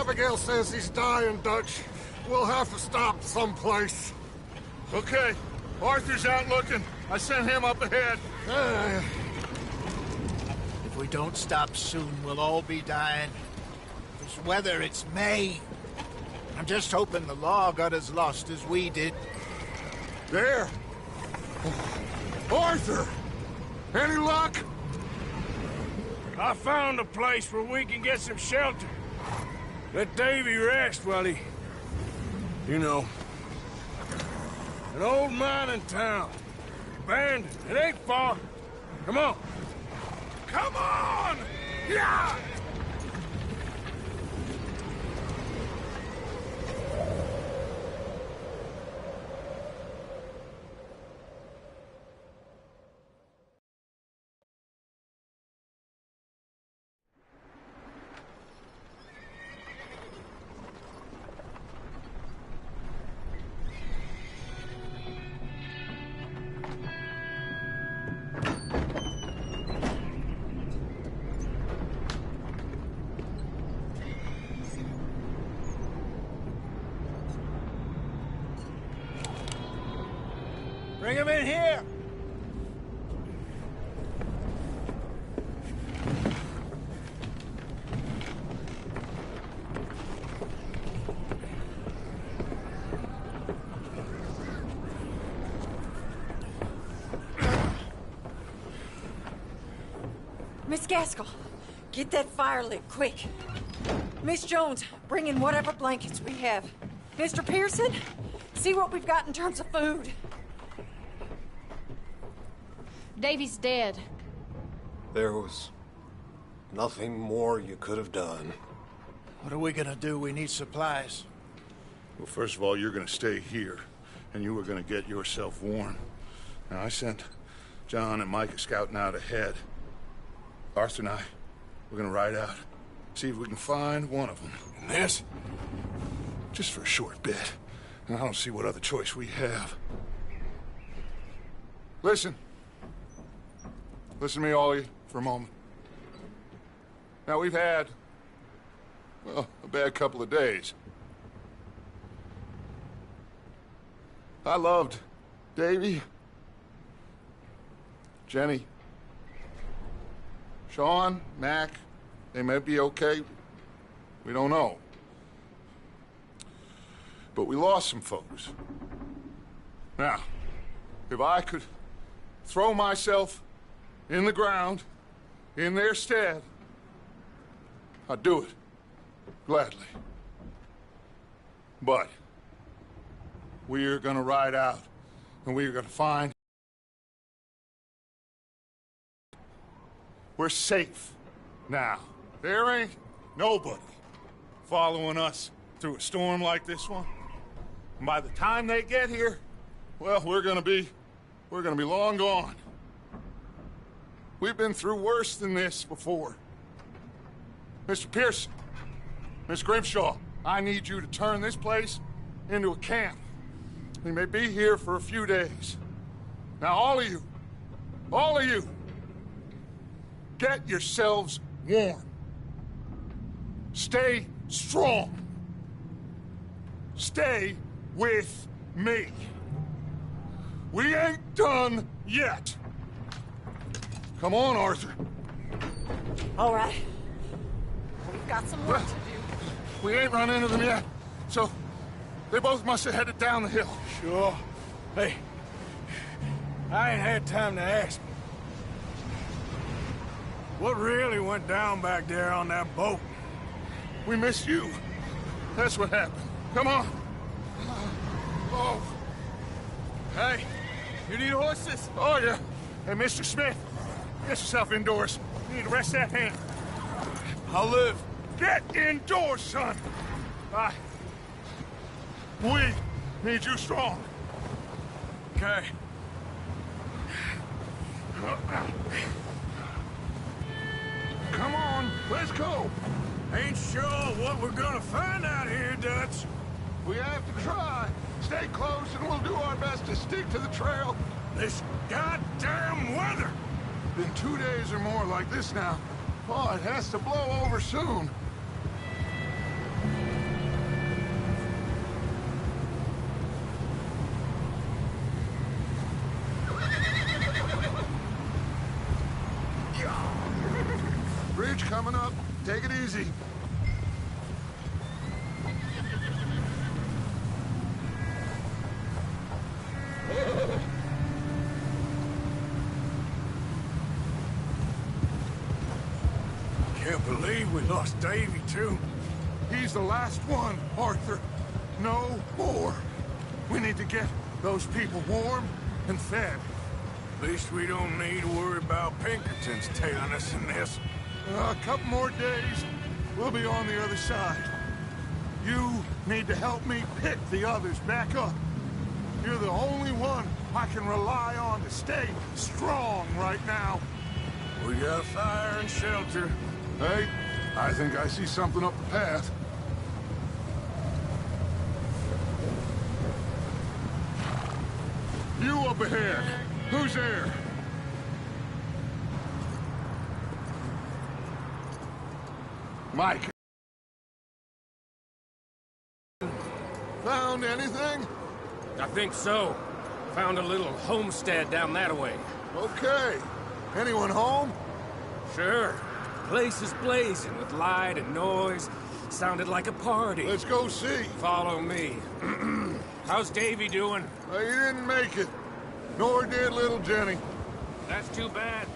Abigail says he's dying, Dutch. We'll have to stop someplace. Okay. Arthur's out looking. I sent him up ahead. If we don't stop soon, we'll all be dying. This weather, it's May. I'm just hoping the law got as lost as we did. There! Arthur! Any luck? I found a place where we can get some shelter. Let Davy rest while he... You know. An old mining town. Abandoned. It ain't far. Come on. Come on! Yeah! Bring him in here! Miss Gaskell, get that fire lit, quick. Miss Jones, bring in whatever blankets we have. Mr. Pearson, see what we've got in terms of food. Davy's dead. There was nothing more you could have done. What are we gonna do? We need supplies. Well, first of all, you're gonna stay here, and you were gonna get yourself warm. Now, I sent John and Micah scouting out ahead. Arthur and I, we're gonna ride out, see if we can find one of them. And this, just for a short bit. And I don't see what other choice we have. Listen. Listen to me, all of you, for a moment. Now, we've had, well, a bad couple of days. I loved Davy, Jenny, Sean, Mac. They may be okay. We don't know. But we lost some folks. Now, if I could throw myself in the ground, in their stead, I'd do it, gladly. But we're gonna ride out, and we're gonna find we're safe now. There ain't nobody following us through a storm like this one. And by the time they get here, well, we're gonna be long gone. We've been through worse than this before. Mr. Pearson, Miss Grimshaw, I need you to turn this place into a camp. We may be here for a few days. Now, all of you, get yourselves warm. Stay strong. Stay with me. We ain't done yet. Come on, Arthur. All right. We've got some work to do. We ain't run into them yet, so they both must have headed down the hill. Sure. Hey, I ain't had time to ask. What really went down back there on that boat? We missed you. That's what happened. Come on. Oh. Hey, you need horses? Oh, yeah. Hey, Mr. Smith, get yourself indoors. You need to rest that hand. I'll live. Get indoors, son. We need you strong. Okay. Come on, let's go. Ain't sure what we're gonna find out here, Dutch. We have to try. Stay close and we'll do our best to stick to the trail. This goddamn weather! Been 2 days or more like this now. Oh, it has to blow over soon. coming up. Take it easy. Can't believe we lost Davy, too. He's the last one, Arthur. No more. We need to get those people warm and fed. At least we don't need to worry about Pinkertons tailing us in this. A couple more days, we'll be on the other side. You need to help me pick the others back up. You're the only one I can rely on to stay strong right now. We got fire and shelter. Hey, I think I see something up the path. You up ahead. Who's there? Mike. Found anything? I think so. Found a little homestead down that way. Okay. Anyone home? Sure. Place is blazing with light and noise. Sounded like a party. Let's go see. Follow me. How's Davy doing? He didn't make it. Nor did little Jenny. That's too bad.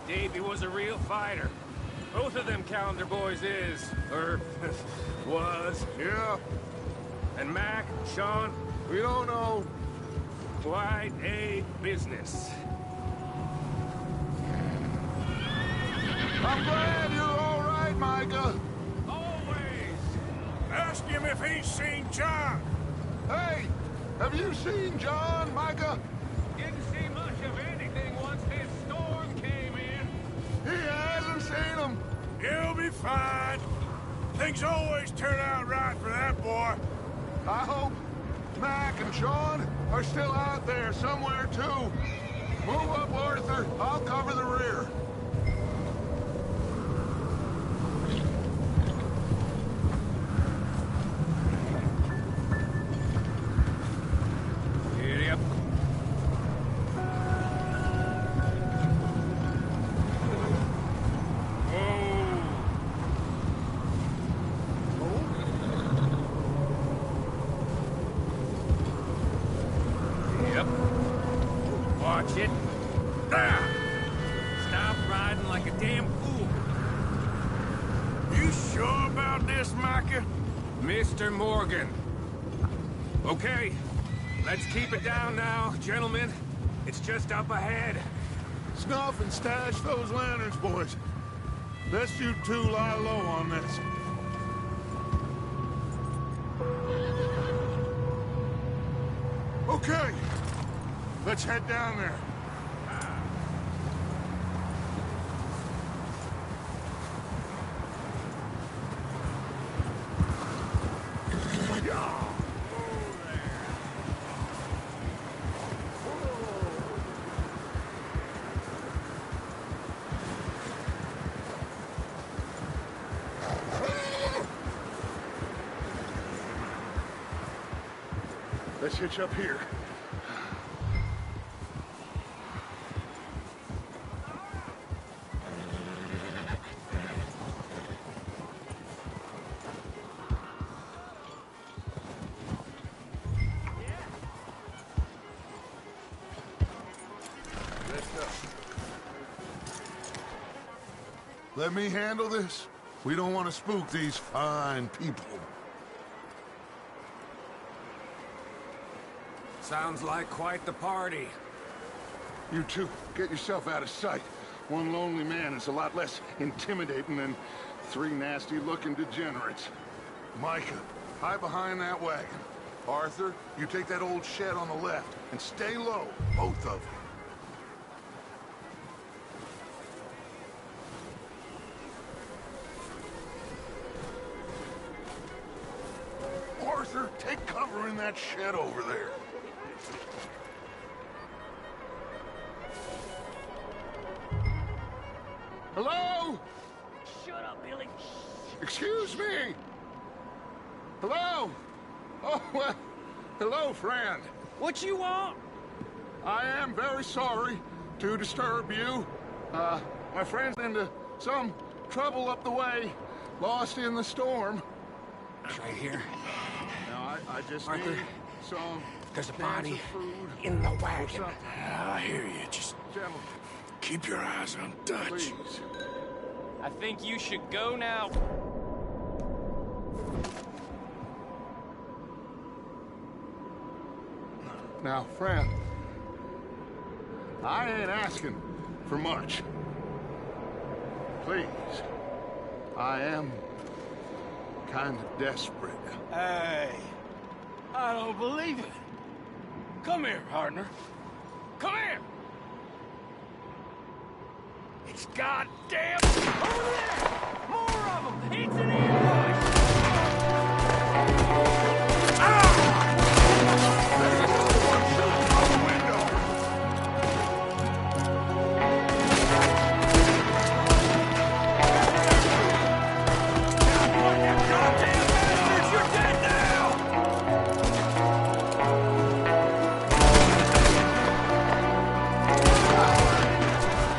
Davy was a real fighter. Both of them calendar boys is, or was. Yeah, And Mac, Sean, we don't know. quite a business. I'm glad you're all right, Micah. Always! Ask him if he's seen John. Hey, have you seen John, Micah? Didn't see much of anything once this storm came in. He hasn't seen him. He'll be fine. Things always turn out right for that boy. I hope Mac and Sean are still out there somewhere, too. Move up, Arthur. I'll cover the rear. Yep. Yep. Watch it. Ah! Stop riding like a damn fool. You sure about this, Micah? Mr. Morgan. Okay, let's keep it down now, gentlemen. It's just up ahead. Snuff and stash those lanterns, boys. Best you two lie low on this. Okay, let's head down there. Let's hitch up here. Let me handle this. We don't want to spook these fine people. Sounds like quite the party. You two, get yourself out of sight. One lonely man is a lot less intimidating than three nasty-looking degenerates. Micah, hide behind that wagon. Arthur, you take that old shed on the left, and stay low, both of you. Arthur, take cover in that shed over there. Hello? Shut up, Billy. Excuse me? Hello? Oh, well, hello, friend. What you want? I am very sorry to disturb you. My friend's into some trouble up the way. Lost in the storm. It's right here. Now, I just Arthur, need some there's a cans body of food in the or wagon. something. I hear you. Just Gentlemen, keep your eyes on Dutch. please. I think you should go now. Now, friend, I ain't asking for much. Please, I am kind of desperate. Hey, I don't believe it. Come here, partner. Come here. It's goddamn over there. More of them! It's an ambush!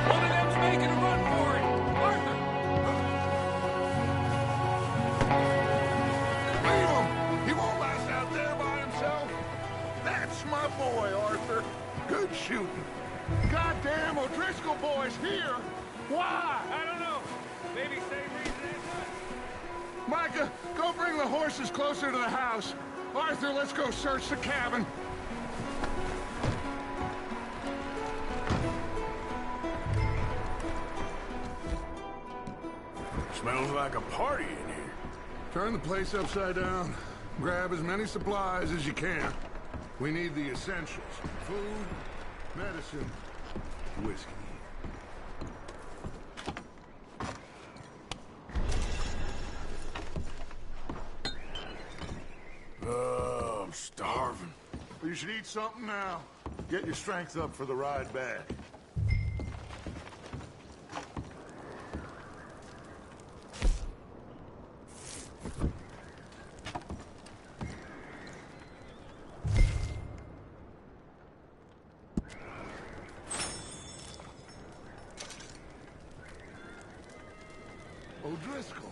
One of them's making a run for it! Arthur! Leave him! He won't last out there by himself. That's my boy, Arthur. Good shooting. Goddamn O'Driscoll boy's here. Why? I don't know. Maybe same reason as us. Micah, go bring the horses closer to the house. Arthur, let's go search the cabin. Smells like a party in here. Turn the place upside down. Grab as many supplies as you can. We need the essentials. Food, medicine, whiskey. Oh, I'm starving. You should eat something now. Get your strength up for the ride back. O'Driscoll's.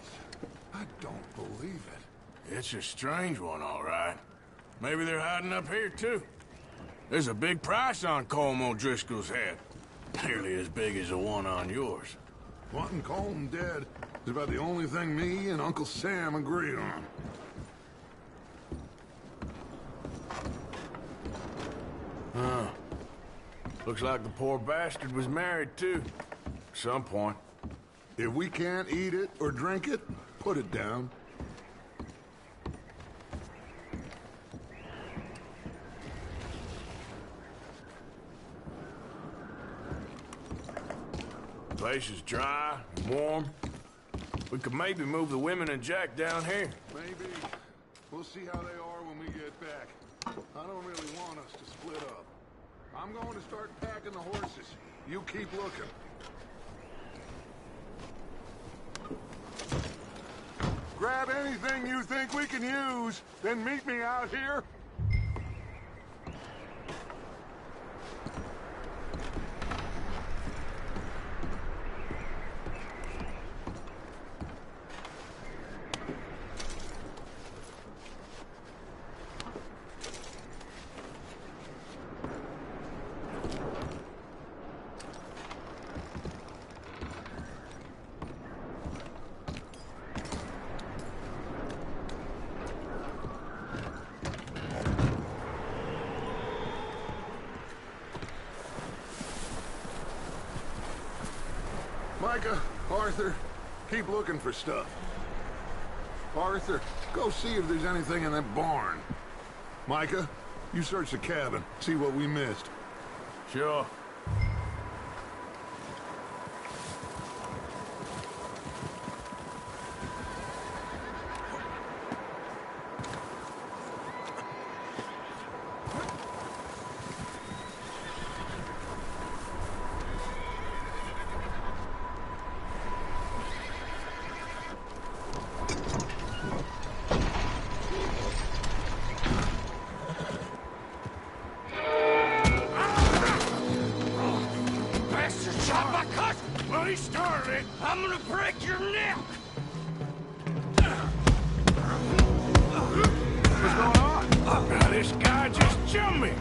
I don't believe it. It's a strange one, all right. Maybe they're hiding up here, too. There's a big price on Colm O'Driscoll's head. Nearly as big as the one on yours. Wanting Colm dead is about the only thing me and Uncle Sam agree on. Huh. Looks like the poor bastard was married, too. At some point. If we can't eat it or drink it, put it down. The place is dry and warm. We could maybe move the women and Jack down here. Maybe. We'll see how they are when we get back. I don't really want us to split up. I'm going to start packing the horses. You keep looking. Grab anything you think we can use, then meet me out here. Micah, Arthur, keep looking for stuff. Arthur, go see if there's anything in that barn. Micah, you search the cabin, see what we missed. Sure. shot my cousin! Well, he started it. I'm gonna break your neck! What's going on? Now, this guy just jumped me.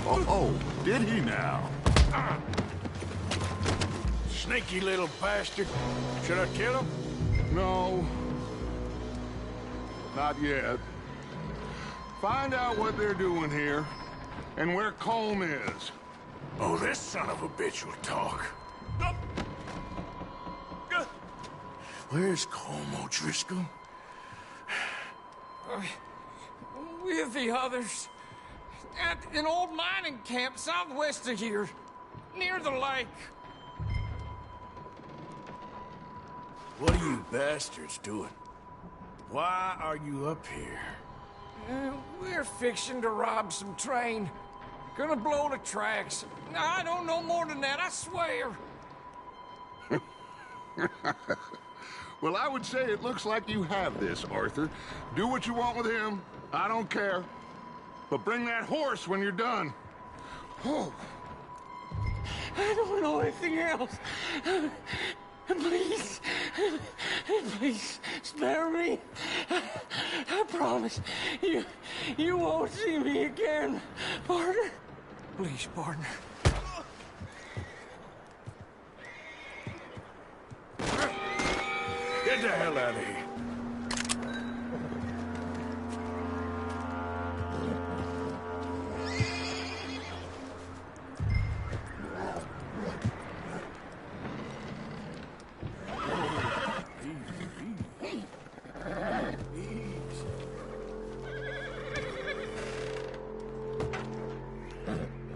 Oh, did he now? Sneaky little bastard. Should I kill him? No. Not yet. Find out what they're doing here, and where Colm is. Oh, this son of a bitch will talk. Where's Colm O'Driscoll? With the others. At an old mining camp southwest of here. Near the lake. What are you bastards doing? Why are you up here? We're fixing to rob some train. Gonna blow the tracks. I don't know more than that, I swear. Well, I would say it looks like you have this, Arthur. Do what you want with him. I don't care. But bring that horse when you're done. Oh. I don't know anything else. Please. Please, spare me. I promise. You won't see me again, partner. Please, partner. Get the hell out of here.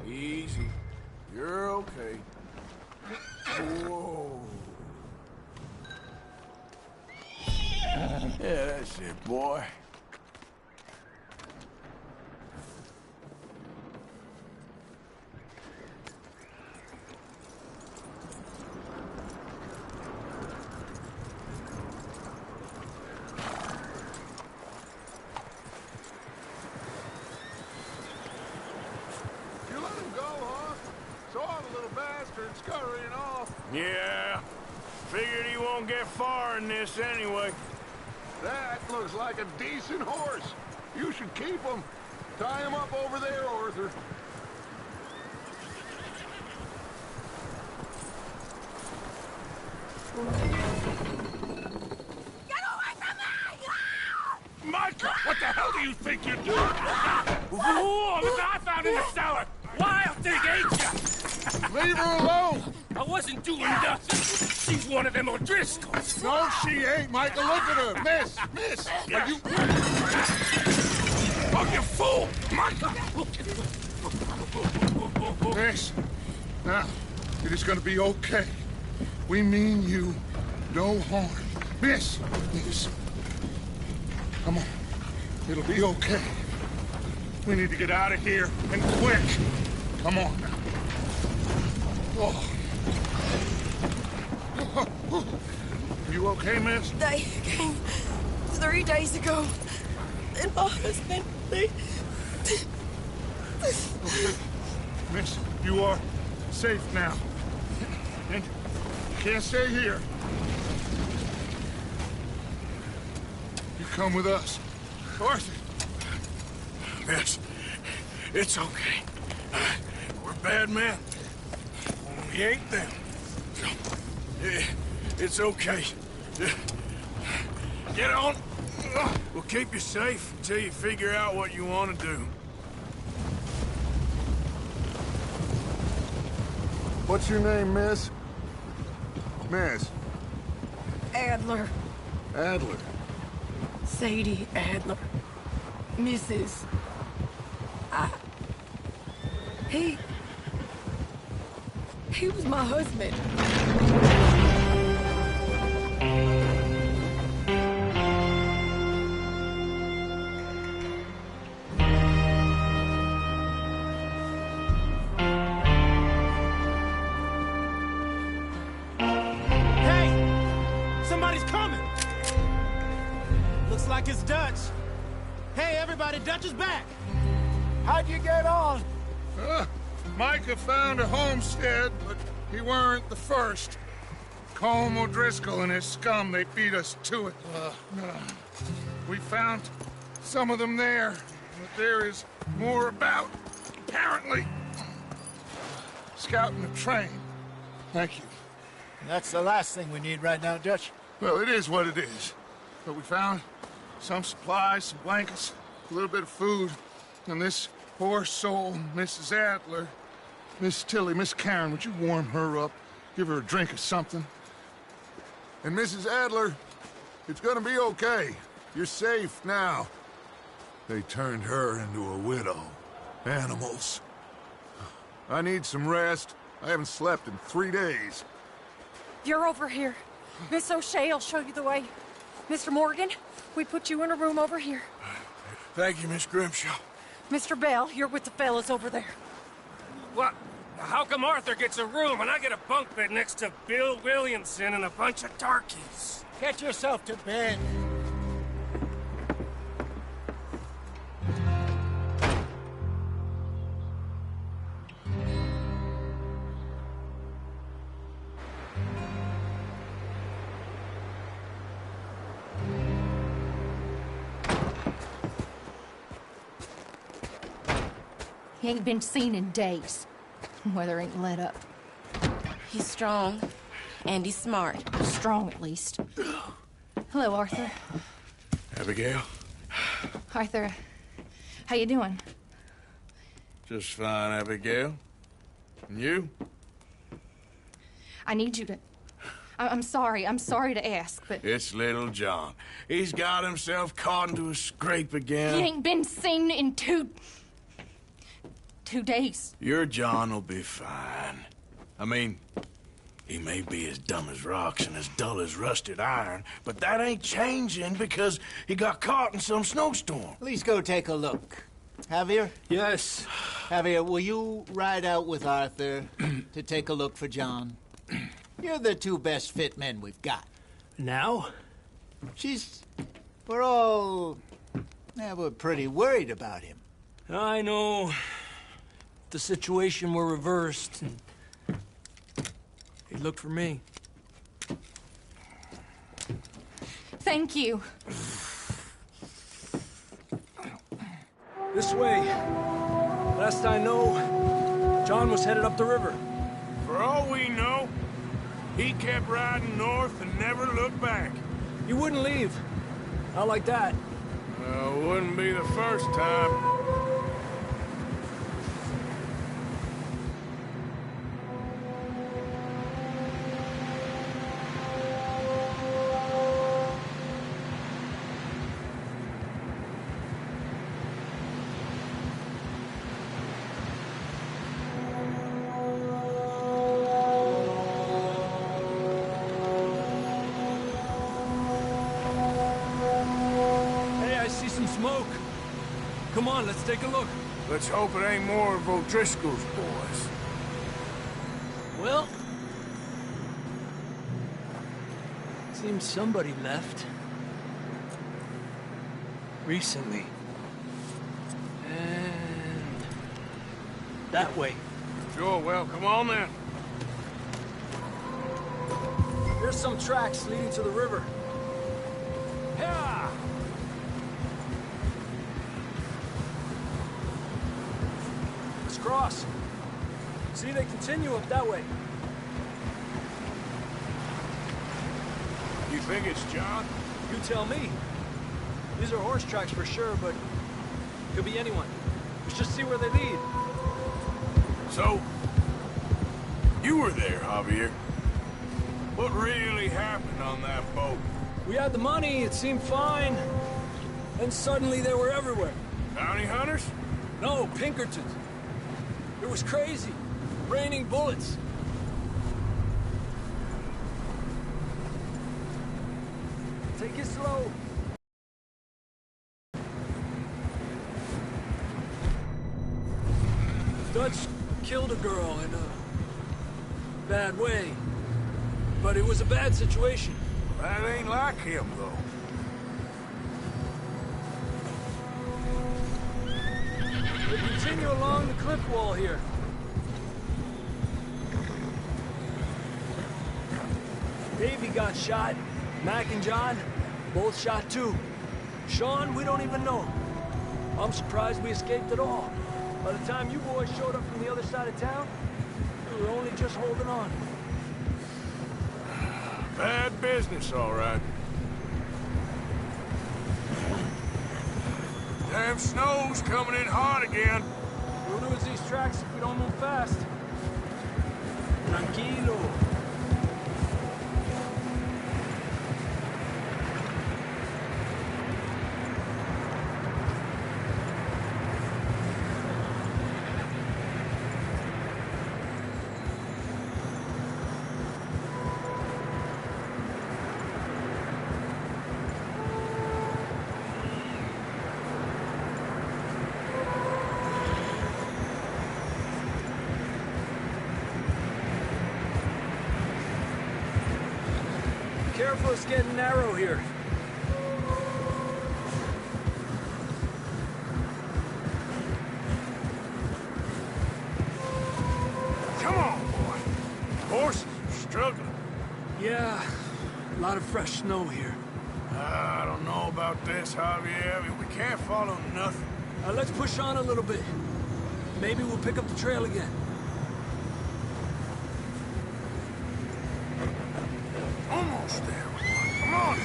Easy. You're okay. Whoa. Yeah, that's it, boy. You let him go, huh? Saw the little bastard scurrying off. Yeah. Figured he won't get far in this anyway. That looks like a decent horse. You should keep him. Tie him up over there, Arthur. Get away from me! Micah, what the hell do you think you're doing? Whoa, look what I found in the cellar. Wild thing, ain't ya? Leave her alone! I wasn't doing nothing. She's one of them O'Driscolls. No, she ain't, Michael. Look at her. Miss, are you... Oh, you fool! Micah! Miss, now, it is gonna be okay. We mean you no harm. Miss, come on. It'll be okay. We need to get out of here, and quick. Come on now. Oh. You okay, miss? They came 3 days ago. And my husband, they... Miss, you are safe now. And you can't stay here. You come with us. Arthur! Miss, it's okay. We're bad men. We ain't them. It's okay. Get on. We'll keep you safe until you figure out what you want to do. What's your name, miss? Miss? Adler. Adler. Sadie Adler. Mrs. He was my husband. Hey! Somebody's coming! Looks like it's Dutch. Hey, everybody, Dutch is back! How'd you get on? Micah found a homestead, but he weren't the first. Colm O'Driscoll and his scum, they beat us to it. We found some of them there, but there is more about, apparently. Scouting the train. Thank you. That's the last thing we need right now, Dutch. Well, it is what it is. But we found some supplies, some blankets, a little bit of food, and this poor soul, Mrs. Adler, Miss Tilly, Miss Karen, would you warm her up? Give her a drink or something? And Mrs. Adler, it's gonna be okay. You're safe now. They turned her into a widow. Animals. I need some rest. I haven't slept in 3 days. You're over here. Miss O'Shea will show you the way. Mr. Morgan, we put you in a room over here. Thank you, Miss Grimshaw. Mr. Bell, you're with the fellas over there. What? How come Arthur gets a room and I get a bunk bed next to Bill Williamson and a bunch of darkies? Get yourself to bed. He ain't been seen in days. Weather ain't let up. He's strong, and he's smart. Strong, at least. Hello, Arthur. Abigail? Arthur, how you doing? Just fine, Abigail. And you? I need you to... I'm sorry to ask, but... It's little John. He's got himself caught into a scrape again. He ain't been seen in 2 days. Your John will be fine. I mean, he may be as dumb as rocks and as dull as rusted iron, but that ain't changing because he got caught in some snowstorm. Please go take a look. Javier? Yes. Javier, will you ride out with Arthur to take a look for John? You're the 2 best fit men we've got. Now? We're pretty worried about him. I know. The situation were reversed, and he looked for me. Thank you. This way. Last I know, John was headed up the river. For all we know, he kept riding north and never looked back. He wouldn't leave. Not like that. Well, wouldn't be the first time. Smoke. Come on, let's take a look. Let's hope it ain't more of O'Driscoll's boys. Well, seems somebody left. Recently. And that way. Sure, well, come on then. There's some tracks leading to the river. Yeah! Let's cross. See, they continue up that way. You think it's John? You tell me. These are horse tracks for sure, but could be anyone. Let's just see where they lead. So, you were there, Javier. What really happened on that boat? We had the money, it seemed fine. Then suddenly they were everywhere. Bounty hunters? No, Pinkertons. It was crazy. Raining bullets. Take it slow. Dutch killed a girl in a bad way. But it was a bad situation. That ain't like him, though. We continue along the cliff wall here. Davey got shot. Mac and John, both shot too. Sean, we don't even know. I'm surprised we escaped at all. By the time you boys showed up from the other side of town, we were only just holding on. Bad business, all right. Damn snow's coming in hard again. We'll lose these tracks if we don't move fast. Tranquilo. Careful, it's getting narrow here. Come on, boy. Horses are struggling. Yeah, a lot of fresh snow here. I don't know about this, Javier. We can't follow nothing. Let's push on a little bit. Maybe we'll pick up the trail again. Almost there. Come on.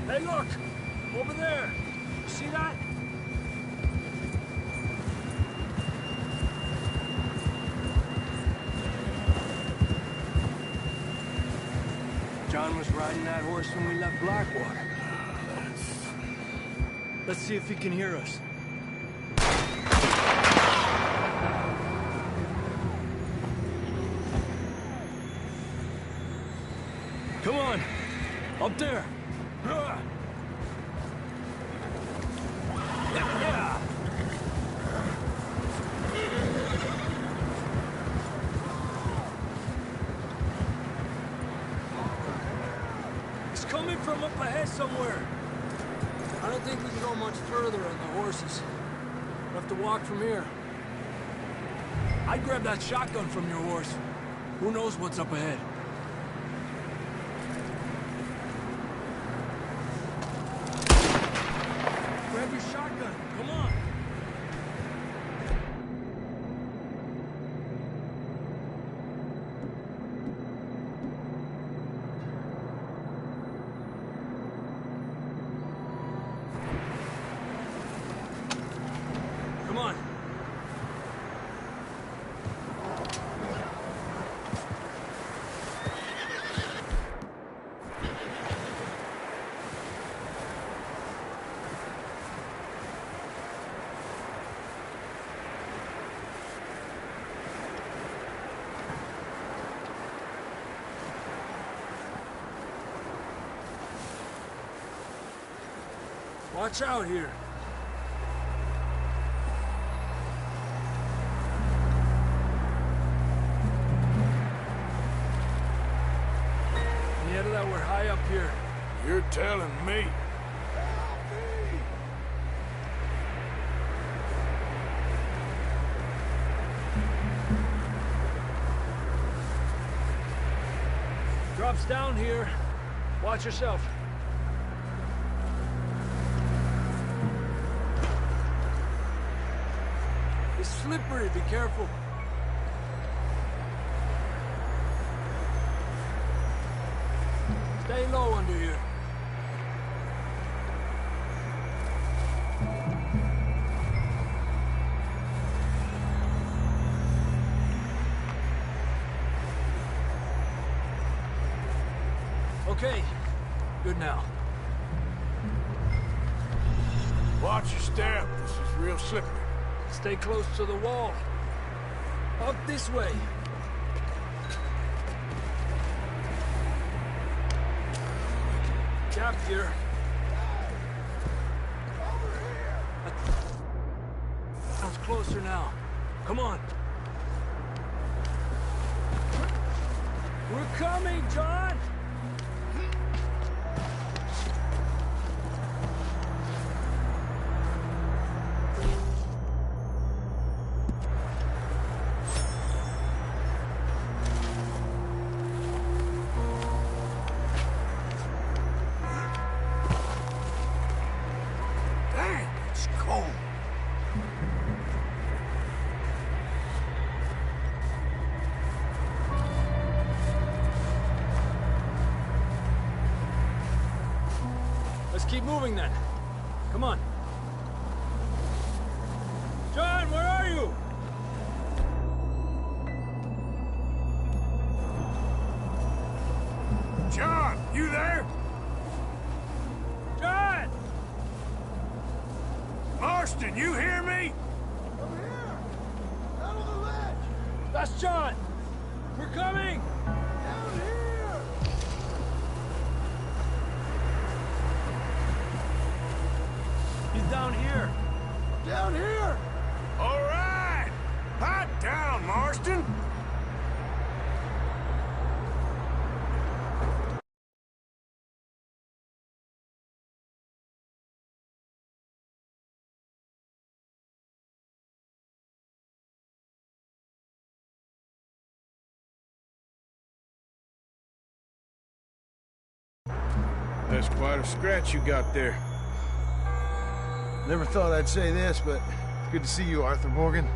Hey, look! Over there! You see that? John was riding that horse when we left Blackwater. Let's see if he can hear us. Come on! Up there! Yeah! It's coming from up ahead somewhere. I don't think we can go much further on the horses. We'll have to walk from here. I'd grab that shotgun from your horse. Who knows what's up ahead? Grab your shotgun. Come on. Come on. Watch out here. Yeah, that we're high up here. You're telling me. Drops down here. Watch yourself. It's slippery, be careful. Stay low under here. Okay, good now. Watch your step. This is real slippery. Stay close to the wall. Up this way. Gap here. Sounds closer now. Come on. We're coming, John! keep moving then. Come on. John, where are you? John, you there? John! Marston, you hear me? I'm here! Down on the ledge! That's John! We're coming! Down here! He's down here. Down here! All right! Hot down, Marston! That's quite a scratch you got there. Never thought I'd say this, but good to see you, Arthur Morgan.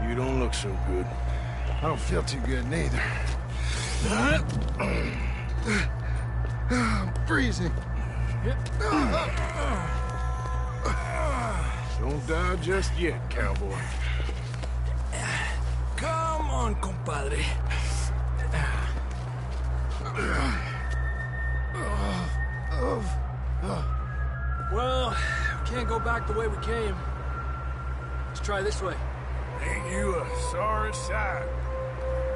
You don't look so good. I don't feel too good, neither. I'm freezing. Don't die just yet, cowboy. Come on, compadre. Well, we can't go back the way we came. Let's try this way. Ain't you a sorry sight?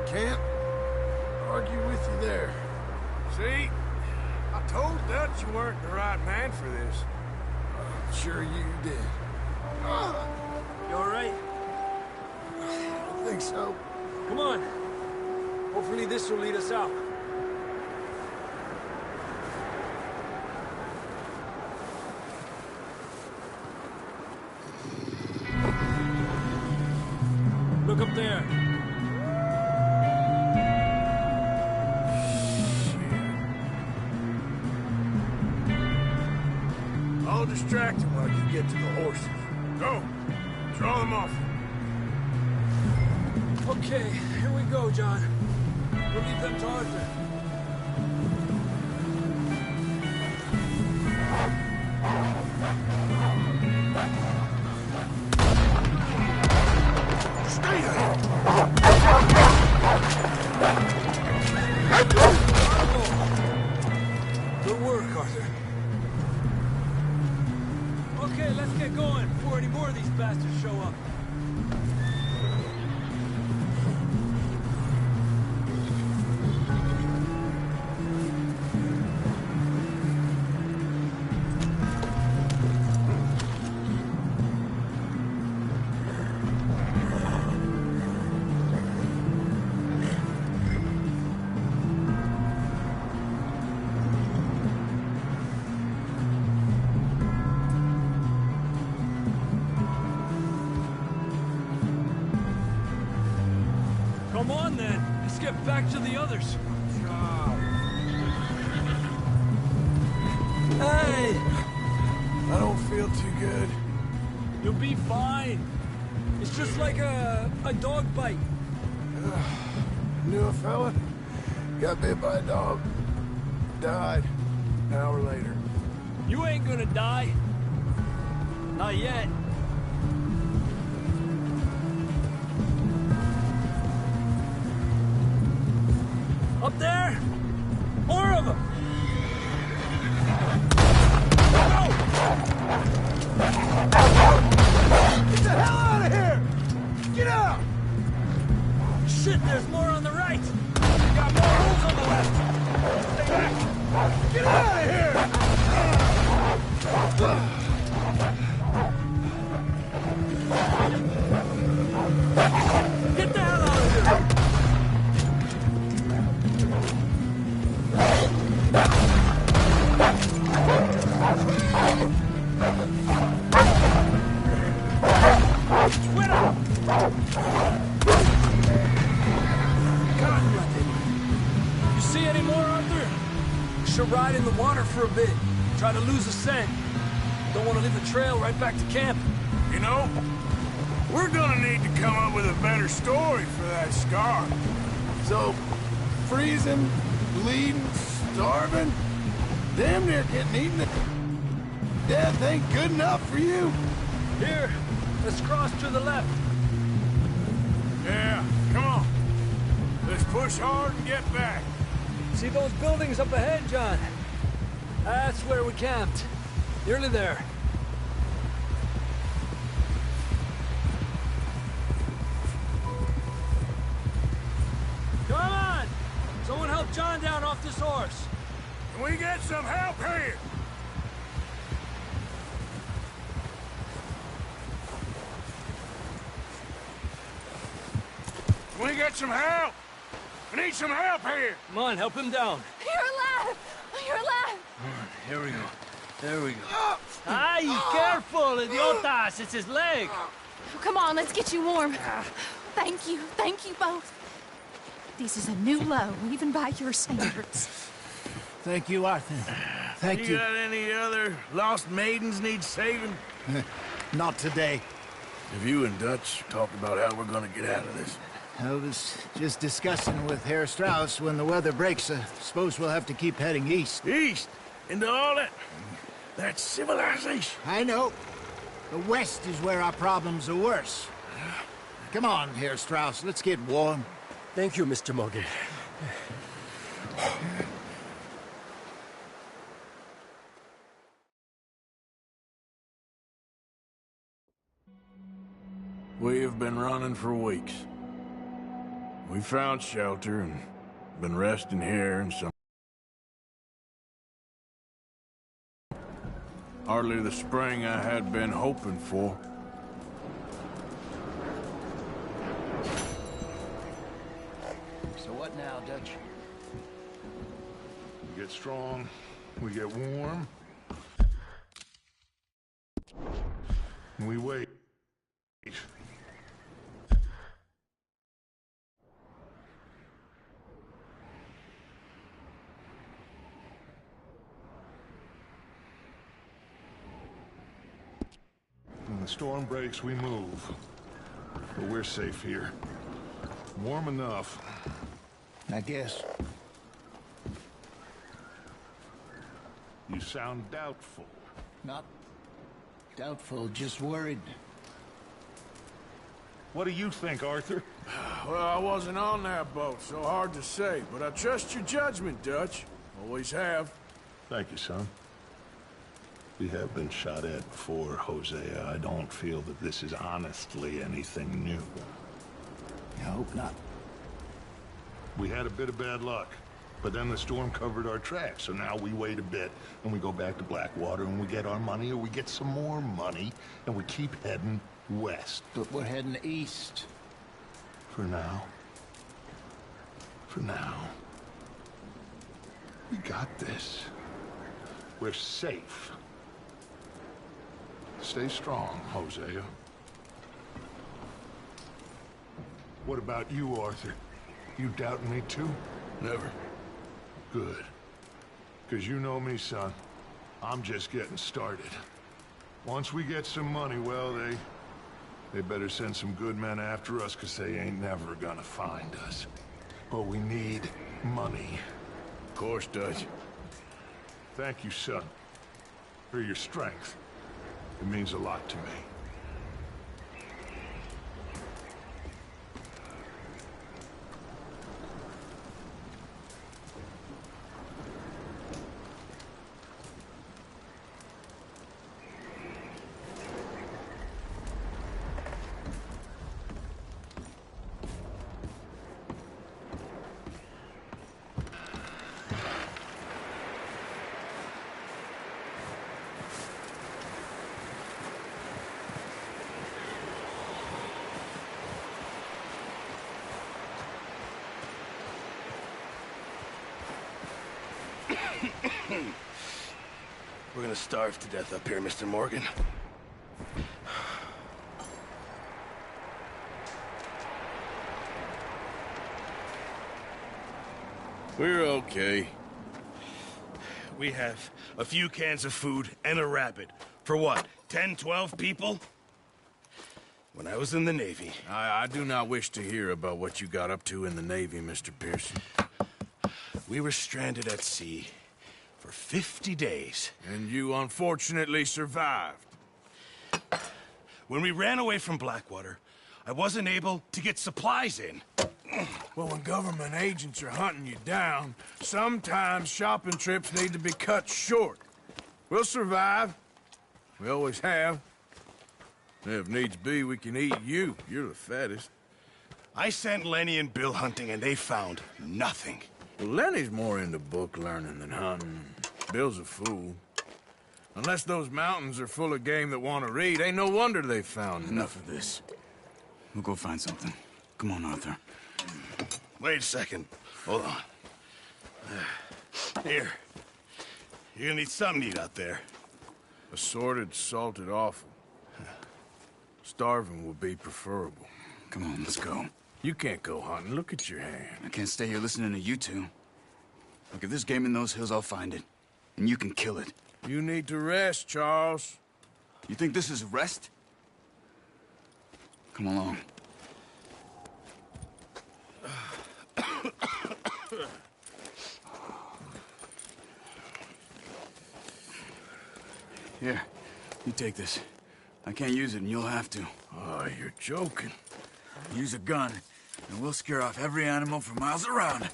Can't argue with you there. See? I told Dutch you weren't the right man for this. Sure you did. You all right? I think so. Come on. Hopefully this will lead us out. Look up there. I'll distract him while you get to the horses. Go! Draw them off. Okay, here we go, John. We'll leave them to Arthur. Stay there! Good work, Arthur. Okay, let's get going before any more of these bastards show up. Come on, then. Let's get back to the others. Hey! I don't feel too good. You'll be fine. It's just like a dog bite. Knew a fella, got bit by a dog, died an hour later. You ain't gonna die. Not yet. Up there? More of them! Go! Get the hell out of here! Get out! Shit, there's more on the right! We got more holes on the left! Stay back! Get out of here! Get the hell out of here! You see any more, Arthur? Should ride in the water for a bit. Try to lose a scent. Don't want to leave the trail right back to camp. You know, we're gonna need to come up with a better story for that scar. So, freezing, bleeding, starving, damn near getting eaten to death ain't good enough for you? Here, let's cross to the left. Yeah, come on. Let's push hard and get back. See those buildings up ahead, John? That's where we camped. Nearly there. Come on! Someone help John down off this horse. Can we get some help here? Can we get some help? We need some help here. Come on, help him down. You're alive! You're alive! Here we go. There we go. Ay, careful, idiotas! It's his leg. Oh, come on, let's get you warm. Thank you both. This is a new low, even by your standards. Thank you, Arthur. Thank you. got any other lost maidens need saving? Not today. Have you and Dutch talked about how we're gonna get out of this? I was just discussing with Herr Strauss when the weather breaks. I suppose we'll have to keep heading east. East? Into all that... that civilization? I know. The west is where our problems are worse. Come on, Herr Strauss, let's get warm. Thank you, Mr. Morgan. We have been running for weeks. We found shelter and been resting here in some... hardly the spring I had been hoping for. So what now, Dutch? We get strong, we get warm, and we wait. When the storm breaks, we move. But we're safe here. Warm enough. I guess. You sound doubtful. Not doubtful, just worried. What do you think, Arthur? Well, I wasn't on that boat, so hard to say. But I trust your judgment, Dutch. Always have. Thank you, son. We have been shot at before, Hosea. I don't feel that this is honestly anything new. I hope not. We had a bit of bad luck, but then the storm covered our tracks, so now we wait a bit, and we go back to Blackwater, and we get our money, or we get some more money, and we keep heading west. But we're heading east. For now. For now. We got this. We're safe. Stay strong, Hosea. What about you, Arthur? You doubting me too? Never. Good. Because you know me, son. I'm just getting started. Once we get some money, well, they better send some good men after us, because they ain't never gonna find us. But we need money. Of course, Dutch. Thank you, son, for your strength. It means a lot to me. We're gonna starve to death up here, Mr. Morgan. We're okay. We have a few cans of food and a rabbit. For what, 10, 12 people? when I was in the Navy. I do not wish to hear about what you got up to in the Navy, Mr. Pearson. We were stranded at sea for 50 days. And you unfortunately survived. When we ran away from Blackwater, I wasn't able to get supplies in. Well, when government agents are hunting you down, sometimes shopping trips need to be cut short. We'll survive. We always have. If needs be, we can eat you. You're the fattest. I sent Lenny and Bill hunting, and they found nothing. Well, Lenny's more into book learning than hunting. Bill's a fool. Unless those mountains are full of game that want to read, ain't no wonder they found Enough of this. We'll go find something. Come on, Arthur. Wait a second. Hold on. Here. You're gonna need something to eat out there. Assorted, salted offal. Starving would be preferable. Come on, let's go. You can't go hunting. Look at your hand. I can't stay here listening to you two. Look, if there's game in those hills, I'll find it. And you can kill it. You need to rest, Charles. You think this is rest? Come along. Here, you take this. I can't use it, and you'll have to. Oh, you're joking. Use a gun, and we'll scare off every animal for miles around.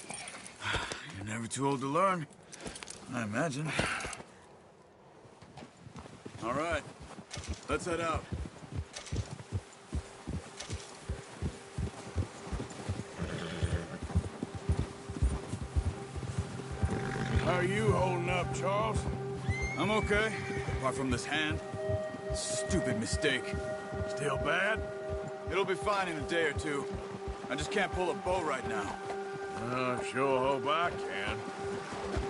You're never too old to learn, I imagine. All right, let's head out. How are you holding up, Charles? I'm okay, apart from this hand. Stupid mistake. Still bad? It'll be fine in a day or two. I just can't pull a bow right now. Sure hope I can.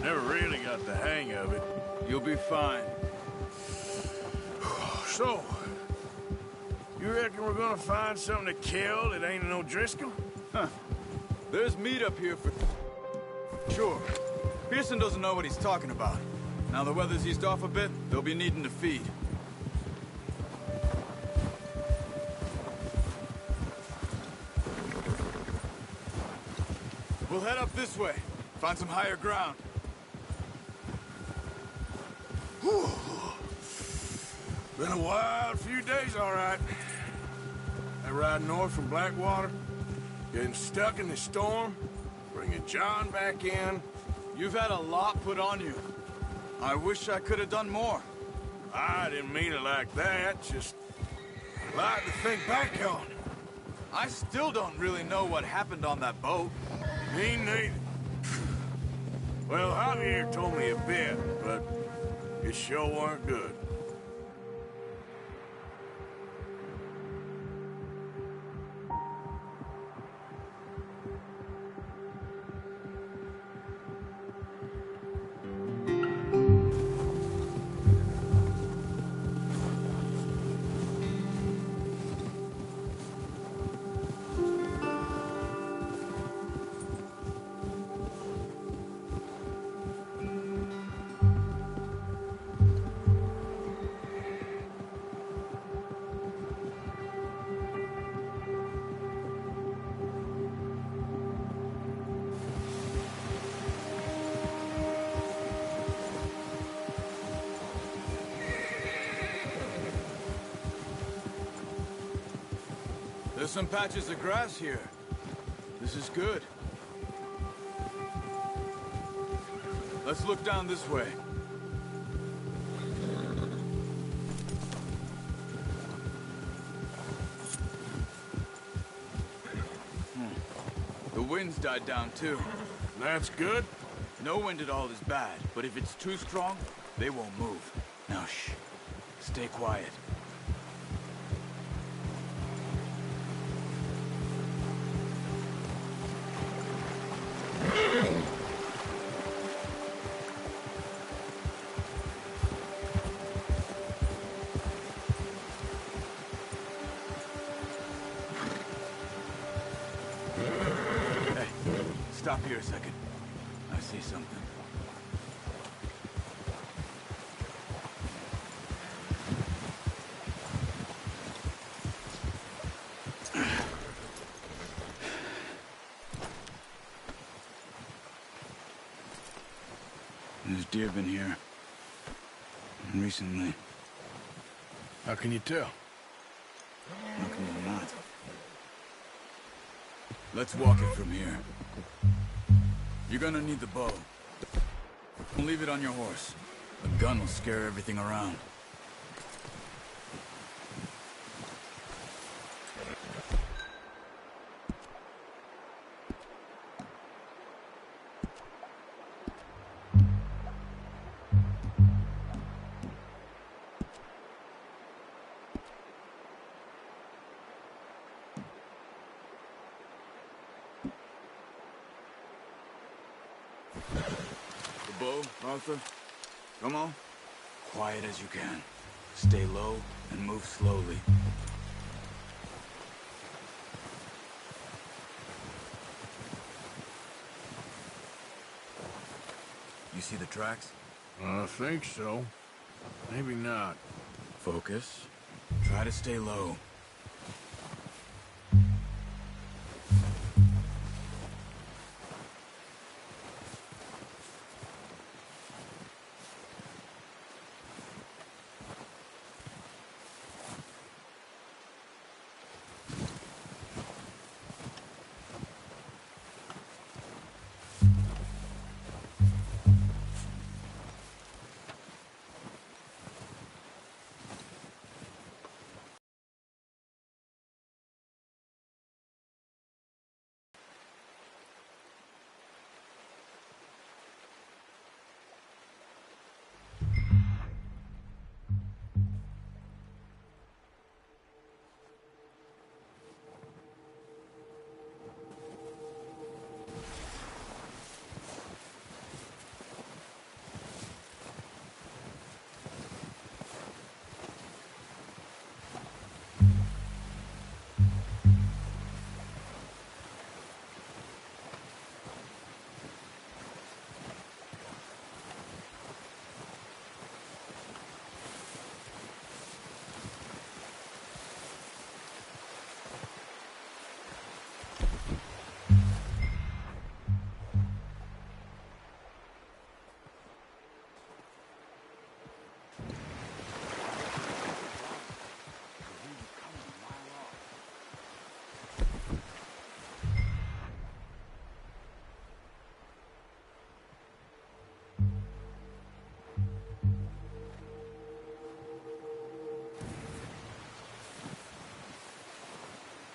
Never really got the hang of it. You'll be fine. So, you reckon we're gonna find something to kill that ain't no Driscoll? Huh. There's meat up here for sure. Pearson doesn't know what he's talking about. Now the weather's eased off a bit, they'll be needing to feed. We'll head up this way. Find some higher ground. Whew. Been a wild few days, all right. I ride north from Blackwater, getting stuck in the storm, bringing John back in. You've had a lot put on you. I wish I could have done more. I didn't mean it like that, just a lot to think back on. I still don't really know what happened on that boat. Me neither. Well, Javier told me a bit, but it sure weren't good. There's some patches of grass here. This is good. Let's look down this way. The wind's died down too. That's good. No wind at all is bad, but if it's too strong, they won't move. Now shh. Stay quiet. Hey, stop here a second. I see something. Deer been here. And recently. How can you tell? How can you not? Let's walk it from here. You're gonna need the bow. Don't leave it on your horse. A gun will scare everything around. The bow, Arthur. Come on. Quiet as you can. Stay low and move slowly. You see the tracks? I think so. Maybe not. Focus. Try to stay low.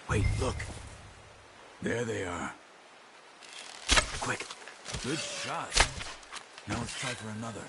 Wait, look. There they are. Quick. Good shot. Now let's try for another.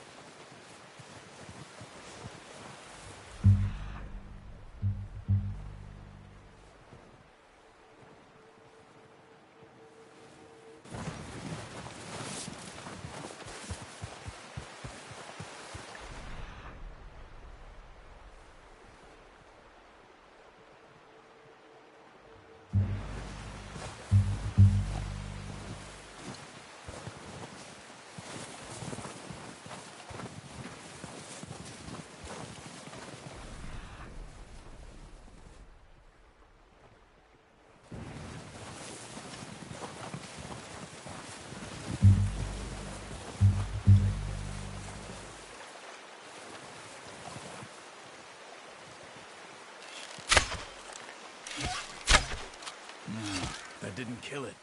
That didn't kill it.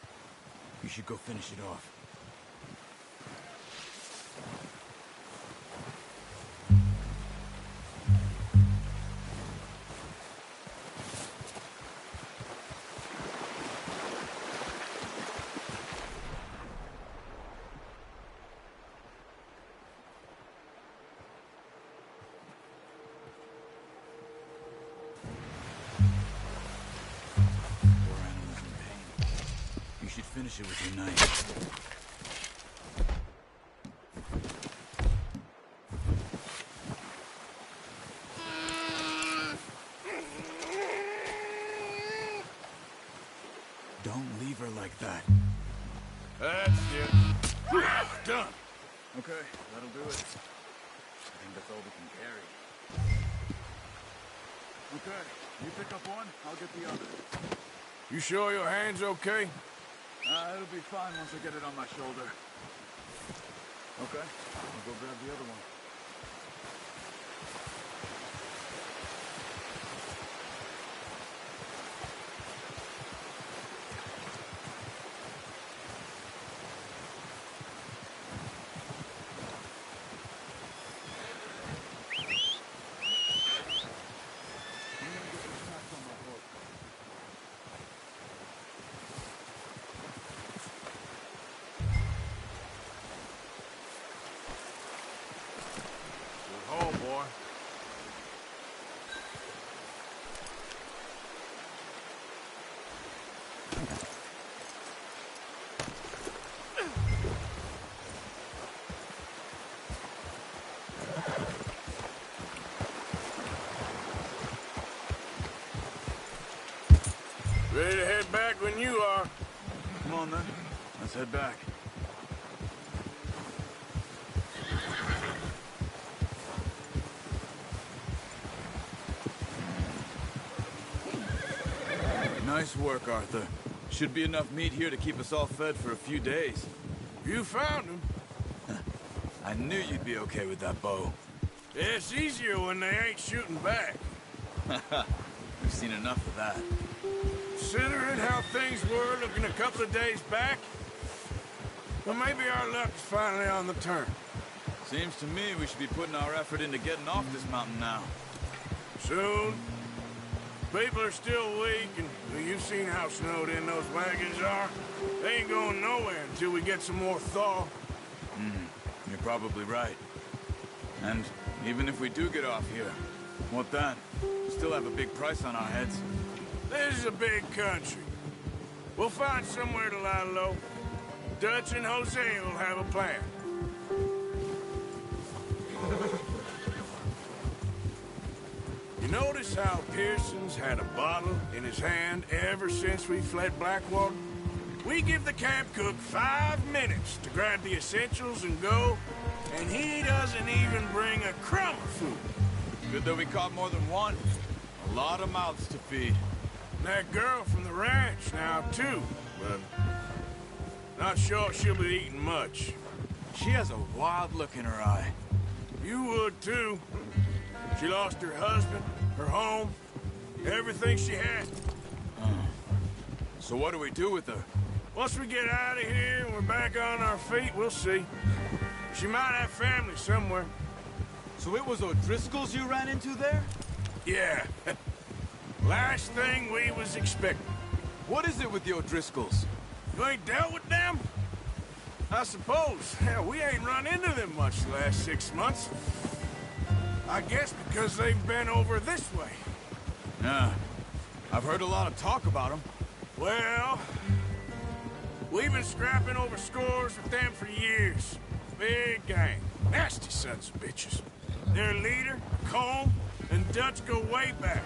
You should go finish it off. Finish it with your knife. Don't leave her like that. That's it. Done. Okay, that'll do it. I think that's all we can carry. Okay, you pick up one, I'll get the other. You sure your hand's okay? It'll be fine once I get it on my shoulder. Okay, I'll go grab the other one. Home, boy. Ready to head back when you are. Come on, then. Let's head back. Nice work, Arthur. Should be enough meat here to keep us all fed for a few days. You found him. I knew you'd be okay with that bow. It's easier when they ain't shooting back. We've seen enough of that. Considering how things were looking a couple of days back, well, maybe our luck's finally on the turn. Seems to me we should be putting our effort into getting off this mountain now. Soon. People are still weak, and well, you've seen how snowed in those wagons are. They ain't going nowhere until we get some more thaw. You're probably right. And even if we do get off here, what then? We still have a big price on our heads. This is a big country. We'll find somewhere to lie low. Dutch and Jose will have a plan. You notice how Pearson's had a bottle in his hand ever since we fled Blackwater? We give the camp cook 5 minutes to grab the essentials and go, and he doesn't even bring a crumb of food. Good that we caught more than one. A lot of mouths to feed. And that girl from the ranch now, too, but not sure she'll be eating much. She has a wild look in her eye. You would, too. She lost her husband, her home, everything she had. So what do we do with her? Once we get out of here and we're back on our feet, we'll see. She might have family somewhere. So it was O'Driscoll's you ran into there? Yeah. Last thing we was expecting. What is it with the O'Driscolls? You ain't dealt with them? I suppose. Hell, we ain't run into them much the last 6 months. I guess because they've been over this way. Yeah. I've heard a lot of talk about them. Well, we've been scrapping over scores with them for years. Big gang. Nasty sons of bitches. Their leader, Colm, and Dutch go way back.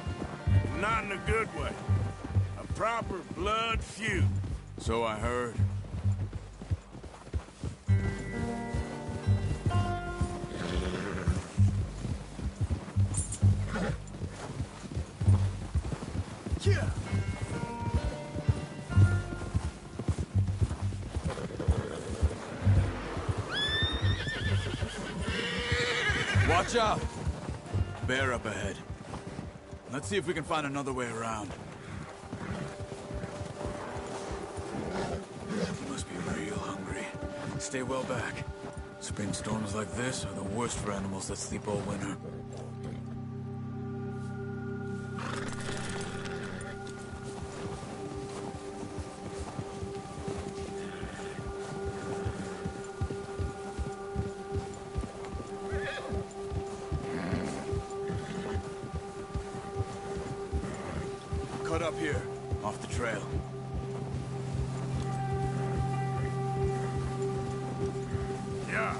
Not in a good way. A proper blood feud. So I heard. Yeah. Watch out! Bear up ahead. Let's see if we can find another way around. You must be real hungry. Stay well back. Spring storms like this are the worst for animals that sleep all winter. Cut up here, off the trail. Yeah.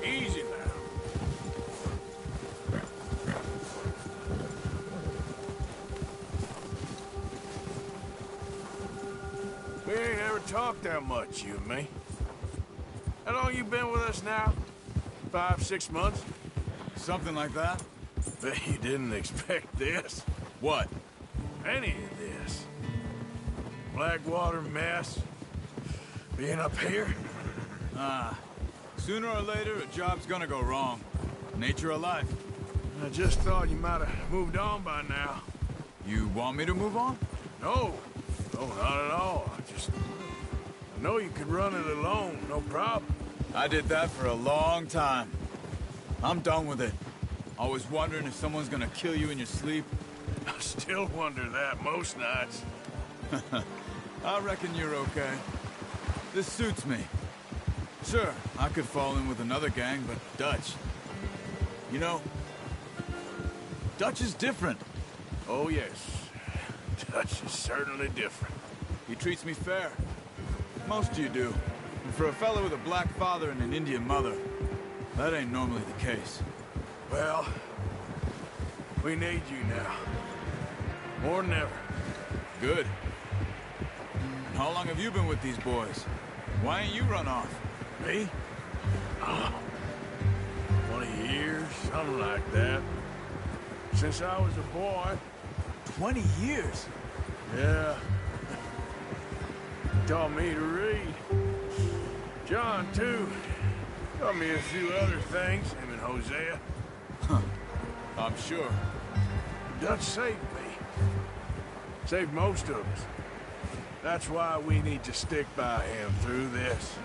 Easy now. We ain't ever talked that much, you and me. How long you been with us now? 5, 6 months? Something like that? Bet you didn't expect this. What? Any of this. Blackwater mess? Being up here? Sooner or later, a job's gonna go wrong. Nature of life. I just thought you might have moved on by now. You want me to move on? No, not at all. I know you could run it alone, no problem. I did that for a long time. I'm done with it. Always wondering if someone's gonna kill you in your sleep. I still wonder that most nights. I reckon you're okay. This suits me. Sure, I could fall in with another gang, but Dutch... You know, Dutch is different. Oh, yes. Dutch is certainly different. He treats me fair. Most of you do. And for a fellow with a black father and an Indian mother, that ain't normally the case. Well, we need you now. More than ever. Good. And how long have you been with these boys? Why ain't you run off? Me? 20 years, something like that. Since I was a boy. 20 years? Yeah. He taught me to read. John, too. Taught me a few other things, him and Hosea. Huh. I'm sure. Dutch saved me. Saved most of us. That's why we need to stick by him through this.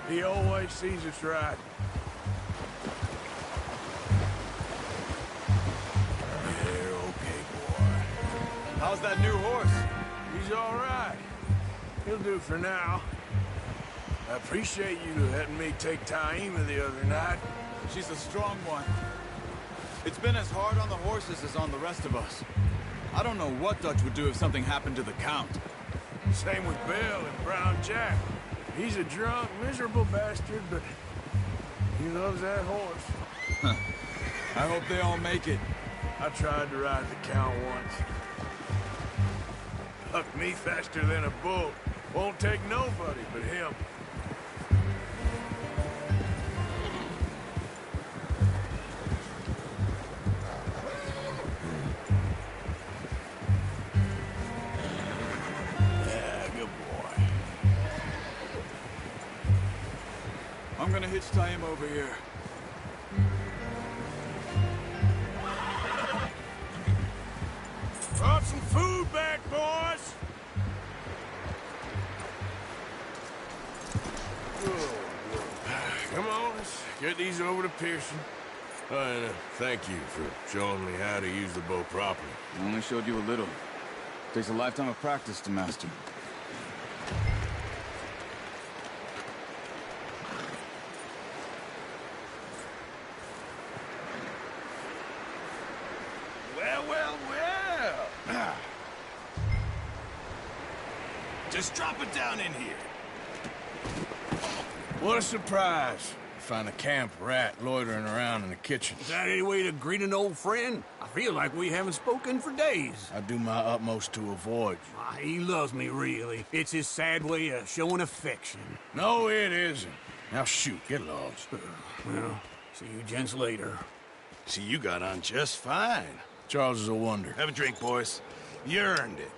He always sees us right. Yeah, okay, boy. How's that new horse? He's all right. He'll do for now. I appreciate you letting me take Taima the other night. She's a strong one. It's been as hard on the horses as on the rest of us. I don't know what Dutch would do if something happened to the Count. Same with Bill and Brown Jack. He's a drunk, miserable bastard, but he loves that horse. I hope they all make it. I tried to ride the Count once. Hucked me faster than a bull. Won't take nobody but him. I'm gonna hitch tie him over here. Brought some food back, boys! Come on, let's get these over to Pearson. And thank you for showing me how to use the bow properly. I only showed you a little. Takes a lifetime of practice to master. Well. Just drop it down in here. What a surprise. Find a camp rat loitering around in the kitchen. Is that any way to greet an old friend? I feel like we haven't spoken for days. I do my utmost to avoid you. He loves me, really. It's his sad way of showing affection. No, it isn't. Now shoot, get lost. Well, see you gents later. See, you got on just fine. Charles is a wonder. Have a drink, boys. You earned it.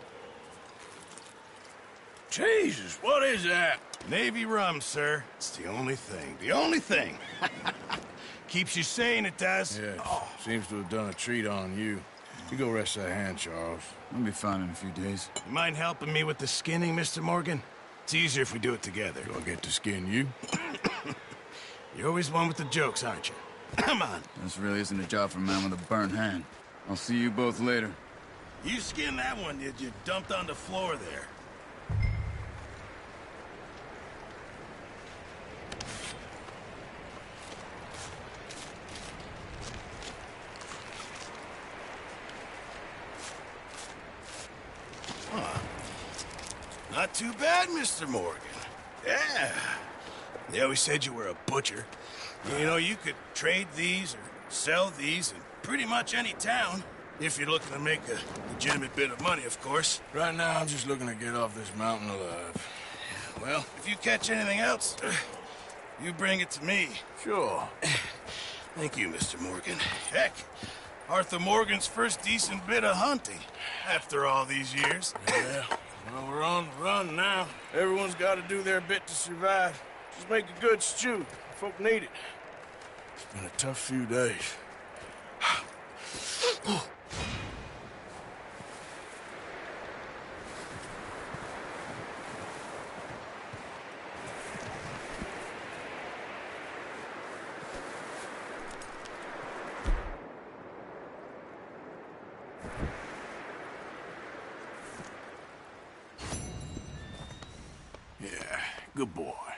Jesus, what is that? Navy rum, sir. It's the only thing. The only thing. Keeps you sane, it does. Yes. Seems to have done a treat on you. You go rest that hand, Charles. I'll be fine in a few days. You mind helping me with the skinning, Mr. Morgan? It's easier if we do it together. Do I get to skin you? You're always one with the jokes, aren't you? Come on. This really isn't a job for a man with a burnt hand. I'll see you both later. You skinned that one, did you? Dumped on the floor there. Not too bad, Mr. Morgan. Yeah. They always said you were a butcher. You know, you could trade these or sell these in pretty much any town. If you're looking to make a legitimate bit of money, of course. Right now, I'm just looking to get off this mountain alive. Well, if you catch anything else, you bring it to me. Sure. Thank you, Mr. Morgan. Heck, Arthur Morgan's first decent bit of hunting after all these years. Yeah, Well, we're on the run now. Everyone's got to do their bit to survive. Just make a good stew. Folk need it. It's been a tough few days. Yeah, good boy.